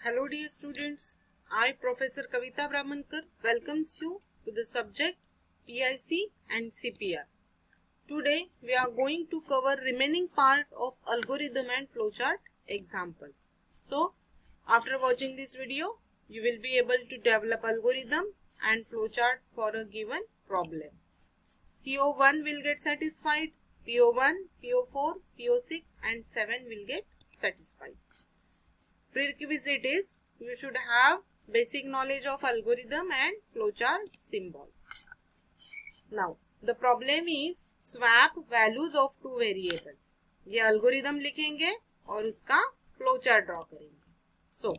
Hello dear students, I Professor Kavita Brahmankar welcomes you to the subject PIC and CPR. Today we are going to cover remaining part of algorithm and flowchart examples. So after watching this video, you will be able to develop algorithm and flowchart for a given problem. CO1 will get satisfied, PO1, PO4, PO6 and 7 will get satisfied. Prerequisite is you should have basic knowledge of algorithm and flowchart symbols. Now the problem is swap values of two variables. ये algorithm लिखेंगे और उसका flowchart draw करेंगे. So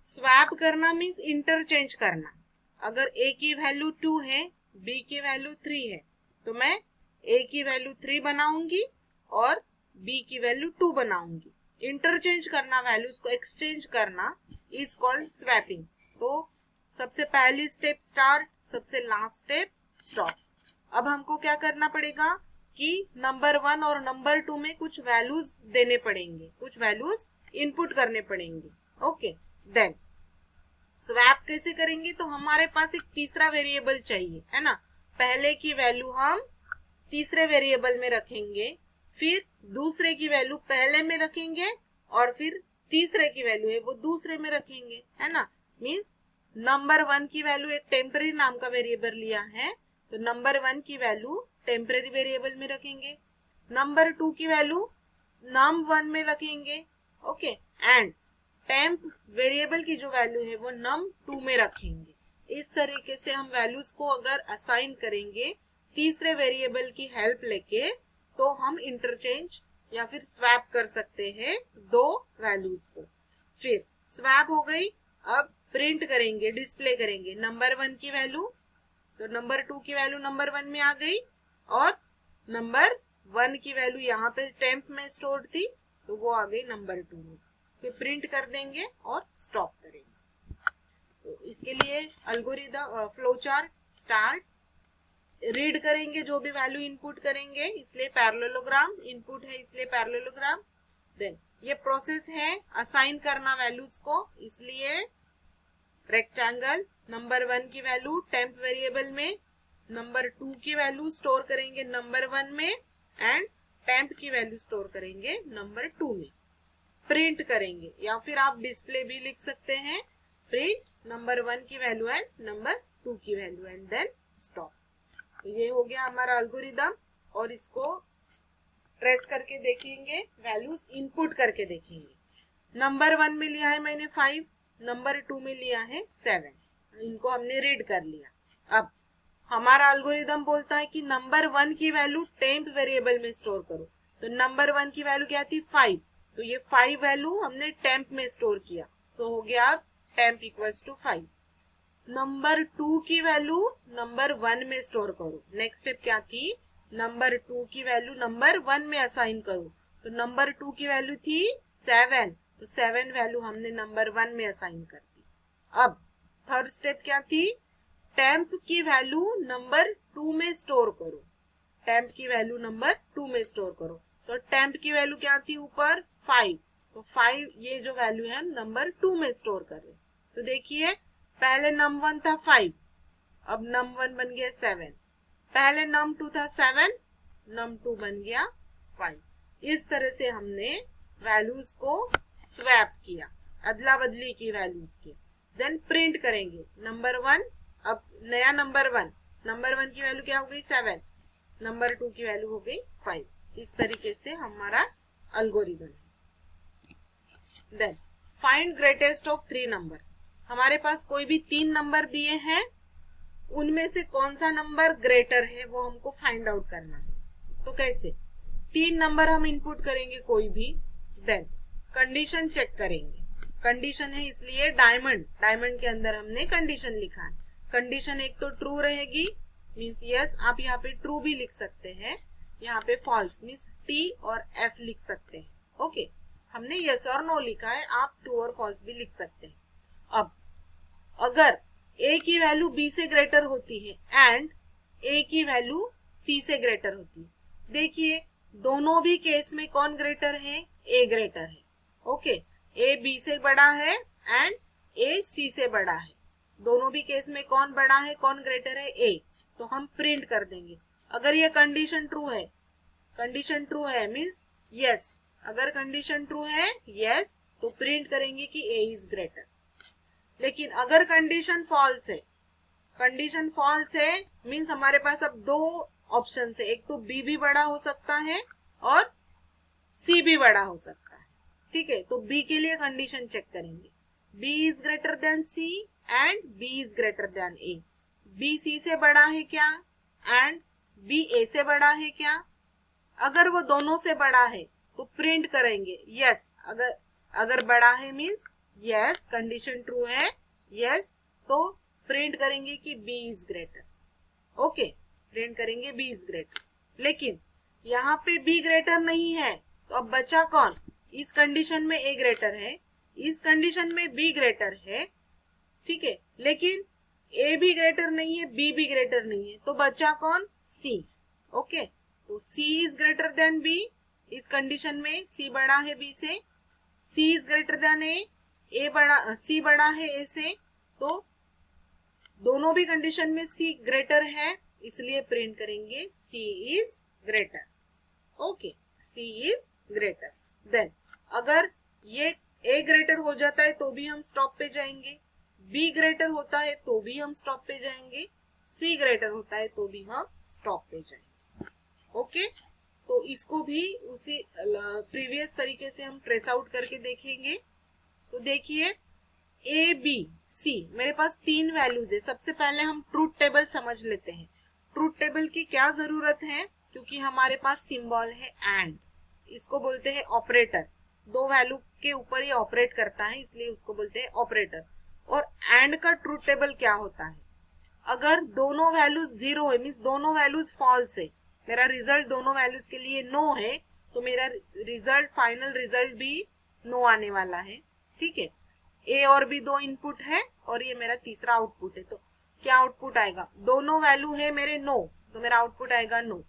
swap करना means interchange करना. अगर a की value 2 है, b की वैल्यू 3 है, तो मैं a की वैल्यू 3 बनाऊंगी और b की वैल्यू 2 बनाऊंगी. इंटरचेंज करना, वैल्यूज को एक्सचेंज करना इज कॉल्ड स्वैपिंग. तो सबसे पहली स्टेप स्टार्ट, सबसे लास्ट स्टेप स्टॉप. अब हमको क्या करना पड़ेगा कि नंबर 1 और नंबर 2 में कुछ वैल्यूज देने पड़ेंगे, कुछ वैल्यूज इनपुट करने पड़ेंगे. ओके, देन स्वैप कैसे करेंगे? तो हमारे पास एक तीसरा वेरिएबल चाहिए, है ना. पहले की वैल्यू हम तीसरे वेरिएबल में रखेंगे, फिर दूसरे की वैल्यू पहले में रखेंगे और फिर तीसरे की वैल्यू है वो दूसरे में रखेंगे, है ना. मींस नंबर 1 की वैल्यू एक टेम्पररी नाम का वेरिएबल लिया है, तो नंबर 1 की वैल्यू टेम्पररी वेरिएबल में रखेंगे, नंबर 2 की वैल्यू num1 में रखेंगे. ओके, एंड टेम्प वेरिएबल की जो वैल्यू है वो num2 में रखेंगे. इस तरीके से हम वैल्यूज को अगर असाइन करेंगे तीसरे वेरिएबल की हेल्प लेके, तो हम इंटरचेंज या फिर स्वैप कर सकते हैं दो वैल्यूज को. फिर स्वैप हो गई, अब प्रिंट करेंगे, डिस्प्ले करेंगे. नंबर 1 की वैल्यू तो नंबर 2 की वैल्यू नंबर 1 में आ गई और नंबर 1 की वैल्यू यहाँ पे टेम्प में स्टोर्ड थी तो वो आ गई नंबर 2 में. फिर प्रिंट कर देंगे और स्टॉप करेंगे. तो इसके लिए एल्गोरिथम फ्लोचार्ट स्टार्ट, रीड करेंगे जो भी वैल्यू इनपुट करेंगे, इसलिए पैरेललोग्राम इनपुट है, इसलिए पैरेललोग्राम. देन ये प्रोसेस है असाइन करना वैल्यूज को, इसलिए रेक्टेंगल. नंबर 1 की वैल्यू टेम्प वेरिएबल में, नंबर 2 की वैल्यू स्टोर करेंगे नंबर 1 में एंड टेम्प की वैल्यू स्टोर करेंगे नंबर 2 में. प्रिंट करेंगे या फिर आप डिस्प्ले भी लिख सकते हैं. प्रिंट नंबर 1 की वैल्यू एंड नंबर 2 की वैल्यू एंड देन स्टॉप. तो ये हो गया हमारा एल्गोरिथम और इसको ट्रेस करके देखेंगे, वैल्यूज इनपुट करके देखेंगे. नंबर 1 में लिया है मैंने 5, नंबर 2 में लिया है 7. इनको हमने रीड कर लिया. अब हमारा एल्गोरिथम बोलता है कि नंबर 1 की वैल्यू टेम्प वेरिएबल में स्टोर करो. तो नंबर 1 की वैल्यू क्या थी 5, तो ये 5 वैल्यू हमने टेम्प में स्टोर किया, तो हो गया टेम्प इक्वल्स टू 5. नंबर 2 की वैल्यू नंबर 1 में स्टोर करो. नेक्स्ट स्टेप क्या थी, नंबर 2 की वैल्यू नंबर 1 में असाइन करो. तो नंबर 2 की वैल्यू थी 7, तो 7 वैल्यू हमने नंबर 1 में असाइन कर दी. अब थर्ड स्टेप क्या थी, टेम्प की वैल्यू नंबर 2 में स्टोर करो. टेम्प की वैल्यू नंबर 2 में स्टोर करो. तो टेम्प की वैल्यू क्या थी ऊपर 5, तो 5 ये जो वैल्यू है नंबर 2 में स्टोर कर रहे. तो देखिए पहले num1 था 5, अब num1 बन गया 7. पहले num2 था 7, num2 बन गया 5. इस तरह से हमने वैल्यूज को स्वैप किया, अदला बदली की वैल्यूज की. देन प्रिंट करेंगे नंबर 1, अब नया नंबर 1, नंबर 1 की वैल्यू क्या हो गई 7, नंबर 2 की वैल्यू हो गई 5. इस तरीके से हमारा एल्गोरिथम है. Then find greatest of 3 numbers. हमारे पास कोई भी 3 नंबर दिए हैं, उनमें से कौन सा नंबर ग्रेटर है वो हमको फाइंड आउट करना है. तो कैसे, 3 नंबर हम इनपुट करेंगे कोई भी, देन कंडीशन चेक करेंगे. कंडीशन है इसलिए डायमंड के अंदर हमने कंडीशन लिखा है. कंडीशन एक तो ट्रू रहेगी, मीन्स यस, आप यहाँ पे ट्रू भी लिख सकते हैं, यहाँ पे फॉल्स मीन्स टी और एफ लिख सकते हैं. ओके, हमने यस और नो लिखा है, आप ट्रू और फॉल्स भी लिख सकते हैं. अब अगर a की वैल्यू b से ग्रेटर होती है एंड a की वैल्यू c से ग्रेटर होती है, देखिए दोनों भी केस में कौन ग्रेटर है, a ग्रेटर है. ओके, ए बी से बड़ा है एंड ए सी से बड़ा है। दोनों भी केस में कौन बड़ा है, कौन ग्रेटर है, ए। तो हम प्रिंट कर देंगे। अगर ये कंडीशन ट्रू है, कंडीशन ट्रू है मीन्स यस, अगर कंडीशन ट्रू है यस तो प्रिंट करेंगे कि ए इज ग्रेटर। लेकिन अगर कंडीशन फॉल्स है, कंडीशन फॉल्स है मीन्स हमारे पास अब दो ऑप्शन है, एक तो बी भी बड़ा हो सकता है और सी भी बड़ा हो सकता है। ठीक है, तो बी के लिए कंडीशन चेक करेंगे, B is greater than C and B is greater than A. B C से बड़ा है क्या एंड बी ए से बड़ा है क्या? अगर वो दोनों से बड़ा है तो प्रिंट करेंगे यस। अगर बड़ा है मीन्स यस, कंडीशन ट्रू है यस, तो प्रिंट करेंगे कि B is greater. Okay, print करेंगे बी इज ग्रेटर। लेकिन यहाँ पे बी ग्रेटर नहीं है तो अब बचा कौन? इस कंडीशन में ए ग्रेटर है, इस कंडीशन में बी ग्रेटर है। ठीक है, लेकिन ए भी ग्रेटर नहीं है, बी भी ग्रेटर नहीं है, तो बचा कौन? सी। ओके, तो सी इज ग्रेटर देन बी। इस कंडीशन में सी बड़ा है बी से, सी इज ग्रेटर देन ए बड़ा, सी बड़ा है ए से, तो दोनों भी कंडीशन में सी ग्रेटर है, इसलिए प्रिंट करेंगे C is greater. Okay, C is greater. Then अगर ये ए ग्रेटर हो जाता है तो भी हम स्टॉप पे जाएंगे, बी ग्रेटर होता है तो भी हम स्टॉप पे जाएंगे, सी ग्रेटर होता है तो भी हम स्टॉप पे जाएंगे। ओके, तो इसको भी उसी प्रीवियस तरीके से हम ट्रेस आउट करके देखेंगे। तो देखिए ए बी सी, मेरे पास तीन वैल्यूज है। सबसे पहले हम ट्रूथ टेबल समझ लेते हैं। ट्रूथ टेबल की क्या जरूरत है? क्योंकि हमारे पास सिंबल है एंड, इसको बोलते हैं ऑपरेटर। दो वैल्यू के ऊपर ये ऑपरेट करता है, इसलिए उसको बोलते हैं ऑपरेटर। और एंड का ट्रूथ टेबल क्या होता है? अगर दोनों वैल्यूज जीरो है मीन्स दोनों वैल्यूज फॉल्स है, मेरा रिजल्ट दोनों वैल्यूज के लिए नो है, तो मेरा रिजल्ट, फाइनल रिजल्ट भी नो आने वाला है। ठीक है, ए और बी दो इनपुट है और ये मेरा तीसरा आउटपुट है, तो क्या आउटपुट आएगा? दोनों वैल्यू है मेरे नो, तो मेरा आउटपुट आएगा नो।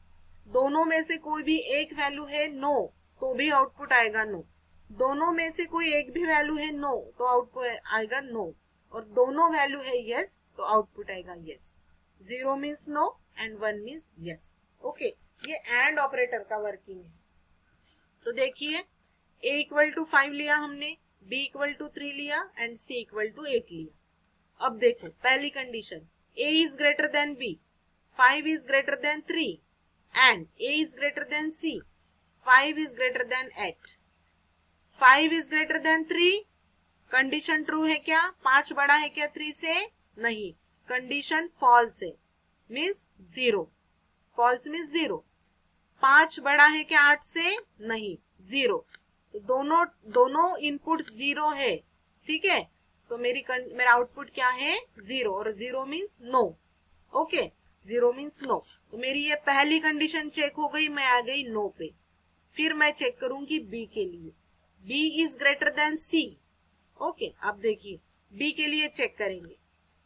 दोनों में से कोई भी एक वैल्यू है नो, तो भी आउटपुट आएगा नो। दोनों में से कोई एक भी वैल्यू है नो, तो आउटपुट आएगा नो। और दोनों वैल्यू है यस, तो आउटपुट आएगा yes. 0 means no and 1 means yes. Okay, ये एंड ऑपरेटर का वर्किंग है। तो देखिए a इक्वल टू 5 लिया हमने, b इक्वल टू 3 लिया एंड c इक्वल टू 8 लिया। अब देखो पहली condition, a is greater than b, 5 is greater than 3 and a is greater than c, 5 is greater than 8। 5 is greater than 3, condition true है क्या? 5 बड़ा है क्या 3 से? नहीं, कंडीशन फॉल्स है मीन्स 0। False means 0। 5 बड़ा है क्या 8 से? नहीं, 0। तो दोनों इनपुट 0 है। ठीक है, तो मेरा आउटपुट क्या है? 0, और 0 means no. Okay, 0 means no. तो मेरी ये पहली कंडीशन चेक हो गई, मैं आ गई नो पे। फिर मैं चेक करूंगी बी के लिए, B is greater than C. Okay, अब देखिए बी के लिए चेक करेंगे,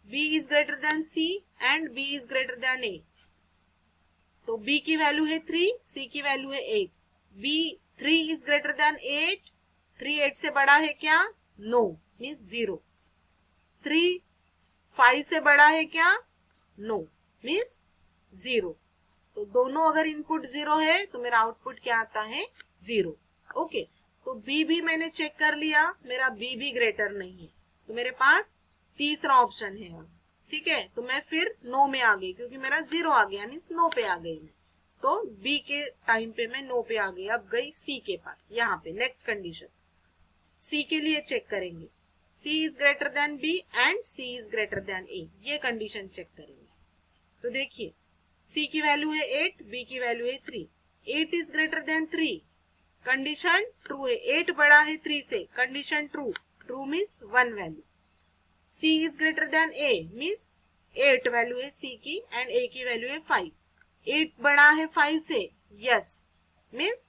B is greater than C and B is greater than A. तो b की वैल्यू है 3, c की वैल्यू है 8। b 3 इज ग्रेटर देन 8, 3 8 से बड़ा है क्या? No, means 0। 3 5 से बड़ा है क्या? No, means 0। तो दोनों अगर इनपुट 0 है तो मेरा आउटपुट क्या आता है? 0। ओके, तो b भी मैंने चेक कर लिया, मेरा b भी ग्रेटर नहीं है, तो मेरे पास तीसरा ऑप्शन है। ठीक है, तो मैं फिर नो में आ गई क्योंकि मेरा 0 आ गया, मीन्स नो पे आ गई मैं। तो बी के टाइम पे मैं नो पे आ गई। अब गई सी के पास, यहाँ पे नेक्स्ट कंडीशन सी के लिए चेक करेंगे, C is greater than B and C is greater than A. ये कंडीशन चेक करेंगे। तो देखिए सी की वैल्यू है 8, बी की वैल्यू है 3। 8 is greater than 3, condition true है। 8 बड़ा है 3 से, condition true. True means 1 value. c is greater than a means 8 value है c की एंड a की वैल्यू है 5। 8 बड़ा है 5 से, yes means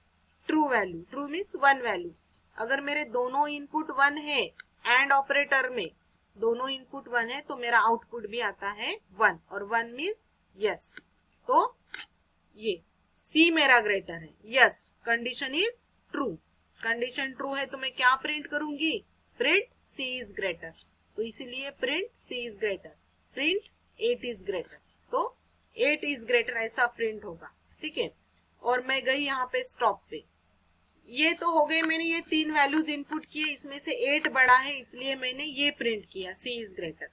true value. True means 1 value. अगर मेरे दोनों इनपुट 1 है एंड ऑपरेटर में दोनों इनपुट 1 है तो मेरा आउटपुट भी आता है 1, और 1 मीन्स yes। तो ये c मेरा ग्रेटर है, yes, condition is true. Condition true है तो मैं क्या प्रिंट करूंगी, प्रिंट C इज ग्रेटर, तो इसीलिए print C is greater, print 8 is greater, तो 8 इज ग्रेटर ऐसा प्रिंट होगा, ठीक है। और मैं गई यहाँ पे स्टॉप पे, ये तो हो गई, मैंने ये 3 वैल्यूज इनपुट किए, इसमें से 8 बड़ा है इसलिए मैंने ये प्रिंट किया C इज ग्रेटर।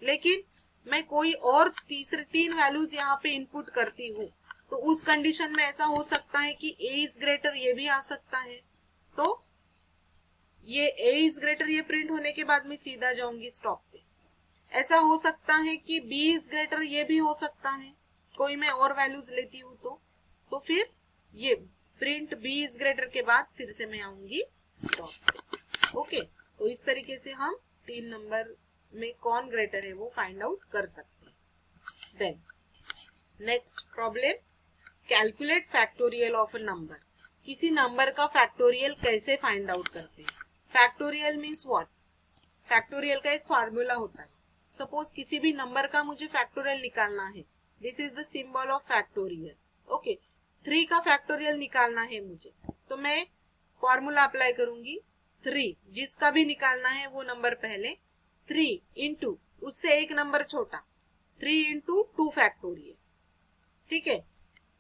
लेकिन मैं कोई और तीसरे 3 वैल्यूज यहाँ पे इनपुट करती हूँ तो उस कंडीशन में ऐसा हो सकता है कि A इज ग्रेटर ये भी आ सकता है, तो ये A इज ग्रेटर ये प्रिंट होने के बाद मैं सीधा जाऊंगी स्टॉप पे। ऐसा हो सकता है कि B इज ग्रेटर ये भी हो सकता है, कोई मैं और वैल्यूज लेती हूँ तो फिर ये प्रिंट B इज ग्रेटर के बाद फिर से मैं आऊंगी स्टॉप पे। ओके, तो इस तरीके से हम 3 नंबर में कौन ग्रेटर है वो फाइंड आउट कर सकते हैं। Then next problem, calculate factorial of a number. किसी नंबर का फैक्टोरियल कैसे फाइंड आउट करते हैं। फैक्टोरियल मीन्स व्हाट, फैक्टोरियल का एक फार्मूला होता है। सपोज किसी भी नंबर का मुझे फैक्टोरियल निकालना है, this is the symbol of factorial. Okay, 3 का फैक्टोरियल निकालना है मुझे, तो मैं फॉर्मूला अप्लाई करूंगी 3, जिसका भी निकालना है वो नंबर पहले 3 इंटू उससे एक नंबर छोटा 3 इंटू 2 फैक्टोरियल, ठीक है,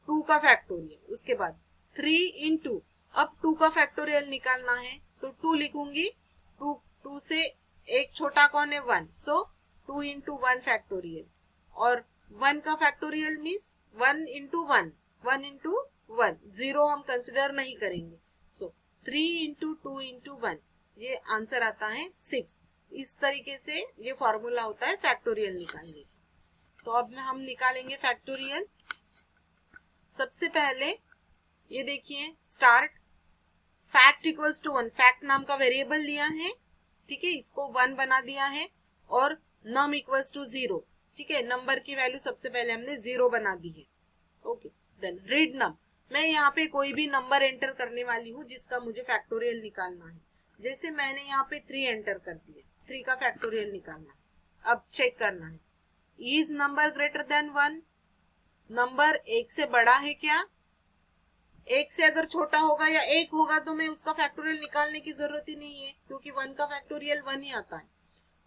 2 का फैक्टोरियल, उसके बाद 3 इंटू, अब 2 का फैक्टोरियल निकालना है तो 2 लिखूंगी, 2 से एक छोटा कौन है 1, सो 2 इंटू 1 फैक्टोरियल, और 1 का फैक्टोरियल मीन्स 1 इंटू 1, 1 इंटू 1, 0 हम कंसिडर नहीं करेंगे, सो 3 इंटू 2 इंटू 1, ये आंसर आता है 6। इस तरीके से ये फॉर्मूला होता है फैक्टोरियल निकालने। तो अब हम निकालेंगे फैक्टोरियल। सबसे पहले ये देखिए, start fact equals to 1, fact नाम का वेरिएबल लिया है, ठीक है, इसको 1 बना दिया है, और नम इक्वल्स टू 0, ठीक है, नंबर की वैल्यू सबसे पहले हमने 0 बना दी है। ओके, देन रीड नम, मैं यहाँ पे कोई भी नंबर एंटर करने वाली हूँ जिसका मुझे फैक्टोरियल निकालना है। जैसे मैंने यहाँ पे 3 एंटर कर दिया, 3 का फैक्टोरियल निकालना है। अब चेक करना है, is number greater than 1, number 1 से बड़ा है क्या, 1 से अगर छोटा होगा या 1 होगा तो मैं उसका फैक्टोरियल निकालने की जरूरत ही नहीं है, क्योंकि 1 का फैक्टोरियल 1 ही आता है।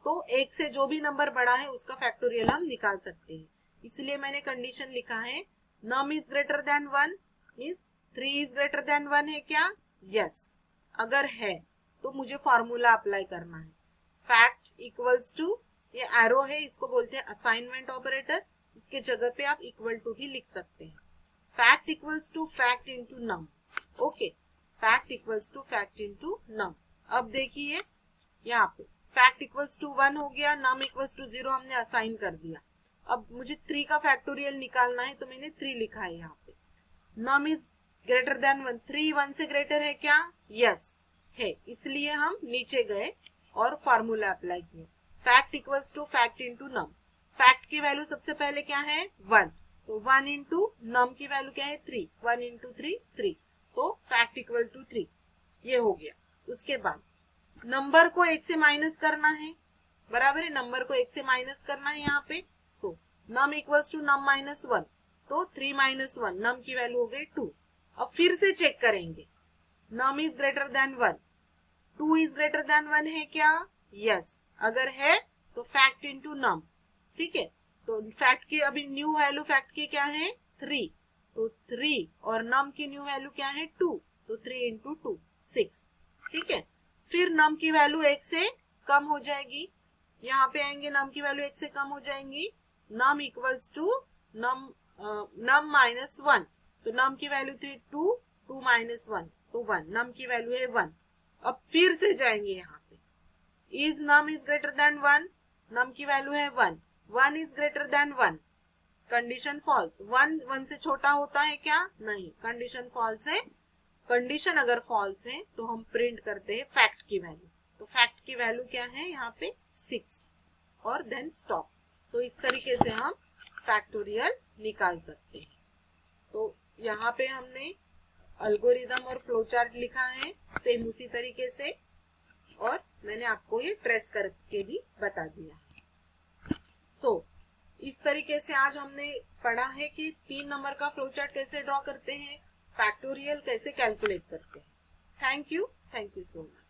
तो 1 से जो भी नंबर बड़ा है उसका फैक्टोरियल हम निकाल सकते हैं, इसलिए मैंने कंडीशन लिखा है num is greater than 1, means 3 is greater than 1 है क्या, यस। अगर है तो मुझे फॉर्मूला अप्लाई करना है, फैक्ट इक्वल्स टू, ये एरो है, इसको बोलते हैं असाइनमेंट ऑपरेटर, इसके जगह पे आप इक्वल टू भी लिख सकते हैं। Fact equals to fact into num, okay, fact equals to fact into num. अब देखिए यहाँ पे फैक्ट इक्वल्स टू 1 हो गया, नम इक्वल्स टू 0 हमने असाइन कर दिया। अब मुझे 3 का फैक्टोरियल निकालना है तो मैंने 3 लिखा है यहाँ पे। नम इज ग्रेटर देन 1, 3 1 से ग्रेटर है क्या, यस है, इसलिए हम नीचे गए और फॉर्मूला अप्लाई किया, fact equals to fact into num. फैक्ट की वैल्यू सबसे पहले क्या है 1, तो 1 इंटू नम की वैल्यू क्या है 3, 1 इंटू 3 3, तो फैक्ट इक्वल टू 3, ये हो गया। उसके बाद नंबर को 1 से माइनस करना है, बराबर है, नंबर को 1 से माइनस करना है यहाँ पे, सो नम इक्वल्स टू नम माइनस 1, तो 3 माइनस 1, नम की वैल्यू हो गई 2। अब फिर से चेक करेंगे, num is greater than 1, 2 is greater than 1 है क्या, यस, अगर है तो फैक्ट इंटू नम, ठीक है, तो फैक्ट की अभी न्यू वैल्यू फैक्ट की क्या है 3, तो 3, और नम की न्यू वैल्यू क्या है 2, तो 3 इंटू 2 6, ठीक है। फिर नम की वैल्यू 1 से कम हो जाएगी, यहाँ पे आएंगे नम की वैल्यू 1 से कम हो जाएंगी, नम इक्वल्स टू नम माइनस 1, तो नम की वैल्यू थी 2, 2 माइनस 1, तो 1, नम की वैल्यू है 1। अब फिर से जाएंगे यहाँ पे, is num is greater than 1, num की वैल्यू है 1, 1 is greater than 1, condition false, 1 1 से छोटा होता है क्या, नहीं, कंडीशन फॉल्स है। कंडीशन अगर फॉल्स है तो हम प्रिंट करते हैं फैक्ट की वैल्यू, तो फैक्ट की वैल्यू क्या है यहाँ पे 6, और देन स्टॉप। तो इस तरीके से हम फैक्टोरियल निकाल सकते हैं। तो यहाँ पे हमने एल्गोरिदम और फ्लोचार्ट लिखा है सेम उसी तरीके से, और मैंने आपको ये ट्रेस करके भी बता दिया है। सो इस तरीके से आज हमने पढ़ा है कि 3 नंबर का फ्लोचार्ट कैसे ड्रॉ करते हैं, फैक्टोरियल कैसे कैलकुलेट करते हैं। Thank you. Thank you so much.